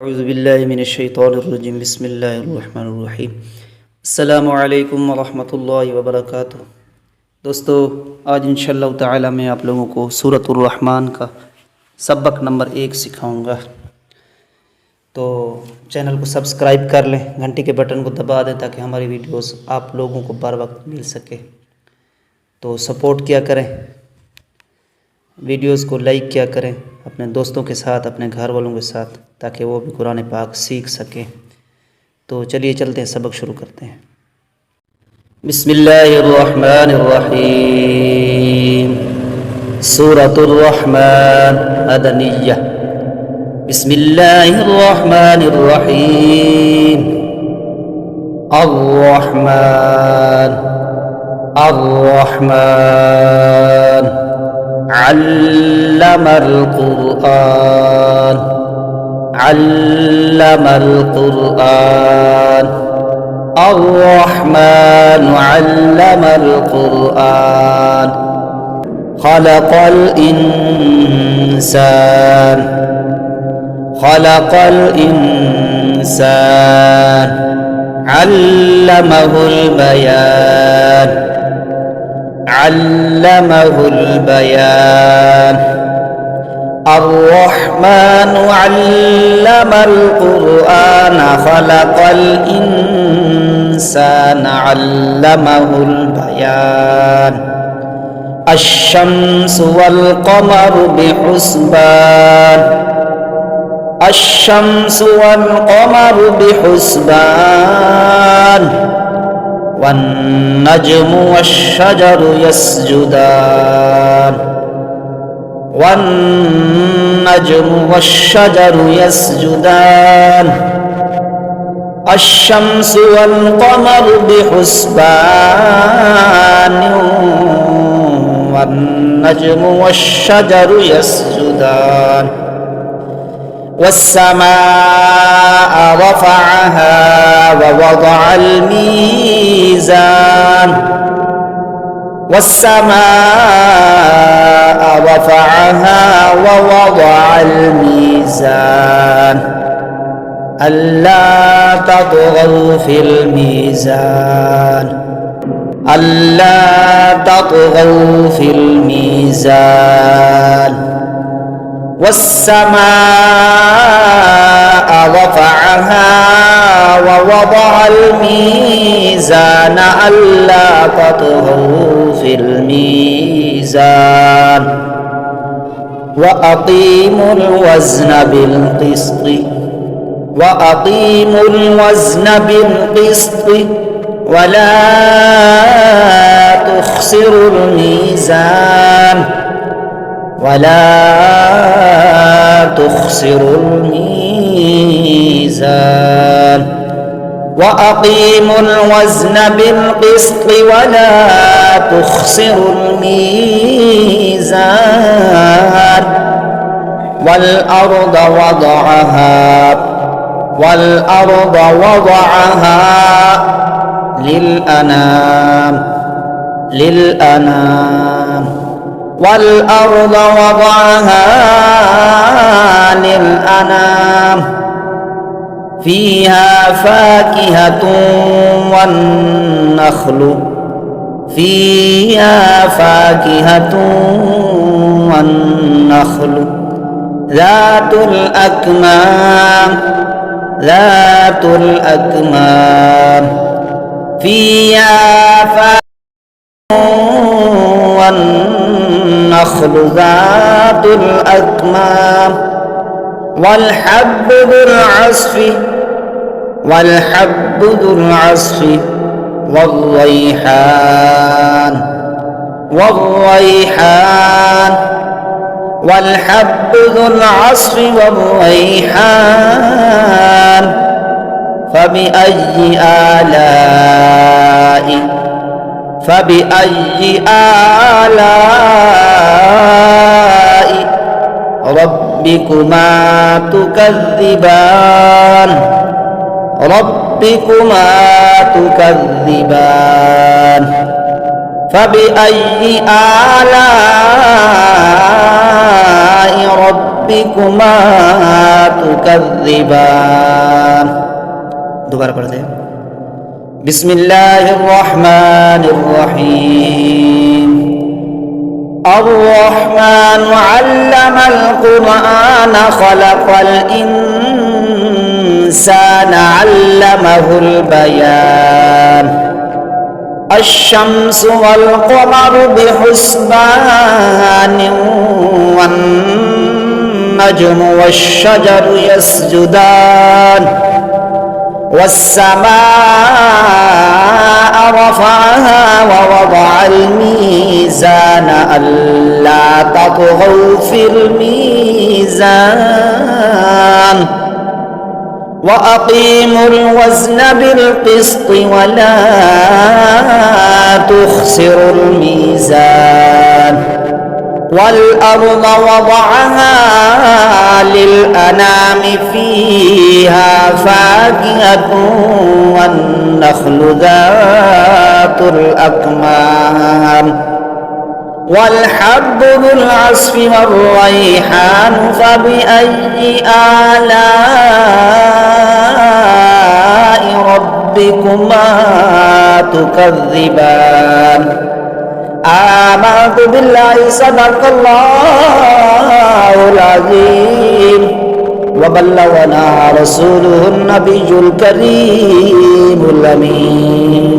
अऊज़ुबिल्लाहिमिनश्शैतानिर्रजीम बिस्मिल्लाहिर्रहमानिर्रहीम अस्सलामु अलैकुम वरहमतुल्लाहि वबरकातुह। दोस्तों, आज इंशाअल्लाह ताला मैं आप लोगों को सूरतुर रहमान का सबक नंबर 1 सिखाऊंगा। तो चैनल को सब्सक्राइब कर लें, घंटी के बटन को दबा दें ताकि हमारी वीडियोस आप लोगों को बर वक्त मिल सके। तो सपोर्ट किया करें, वीडियोस को लाइक किया करें अपने दोस्तों के साथ, अपने घर वालों के साथ, ताकि वो भी कुरान पाक सीख सकें। तो चलिए चलते हैं, सबक शुरू करते हैं। बिस्मिल्लाहिर्रहमानिर्रहीम। सूरतुर रहमान मदनिय्यह। बिस्मिल्लाहिर्रहमानिर्रहीम। अर्रहमान अर्रहमान अल्लमल कुरआन अल्लमल कुरआन। अर्रहमान अल्लमल कुरआन। खलक़ल इंसान खलक़ल इंसान अल्लमहुल बयान अल्लमहुल बयान। अर्रहमान अल्लमल कुरआन खलक़ल इंसान अल्लमहुल बयान। अश्शम्सु वल क़मरु बिहुस्बान अश्शम्सु वल क़मरु बिहुस्बान। वन्नज्मु वश्शजरु यसजुदान वन्नज्मु वश्शजरु यसजुदान। अश्शम्सु वल क़मरु बिहुस्बान वन्नज्मु वश्शजरु यसजुदान। वस्समाअ रफ़अहा ववضअल मीज़ान वस्समाअ रफ़अहा ववضअल मीज़ान। अल्ला ततग़ौ फ़िल मीज़ान अल्ला ततग़ौ फ़िल मीज़ान। वस्समाअ रफ़अहा ववضअल मीज़ान अल्ला ततग़ौ फ़िल मीज़ान। वअक़ीमुल वज़्न बिल क़िस्त वअक़ीमुल वज़्न बिल क़िस्त वला तुख़्सिरुल मीज़ान वला तुख़्सिरुल मीज़ान। वअक़ीमुल वज़्न बिल क़िस्त वला तुख़्सिरुल मीज़ान। वल अर्द वضعहा लिल अनाम वल अर्द वضعहा लिल अनाम। फ़ीहा फ़ाकिहतुन वन्नख़्लु फ़ीहा फ़ाकिहतुन वन्नख़्लु ज़ातुल अकमाम। फ़ीहा फ़ाकिहतुन वन्नख़्लु ज़ातुल अकमाम। वल्हब्बु ذुल अस्फ़ि वर्रैहान वल्हब्बु ذुल अस्फ़ि वर्रैहान। फबिअय्यि आलाइ रब्बिकुमा तुकज़्ज़िबान। फबिअय्यि आलाइ ربكما تكذبان. دوبارہ پڑھتے ہیں. بسم الله الرحمن الرحيم. الرحمن علم القرآن خلق الإنسان علمه البيان. الشمس والقمر بحسبان والنجم والشجر يسجدان. والسماء رفعها ووضع الميزان ألا تطغوا في الميزان وأقيموا الوزن بالقسط ولا تخسروا الميزان. والأرض وضعها للأنام فيها فاكهة والنخل ذات الأكمام والحب ذو العصف والريحان. فبأي آلاء ربكما تكذبان. آمنت بالله صدق الله العظيم وبلغنا رسوله النبي الكريم الأمين.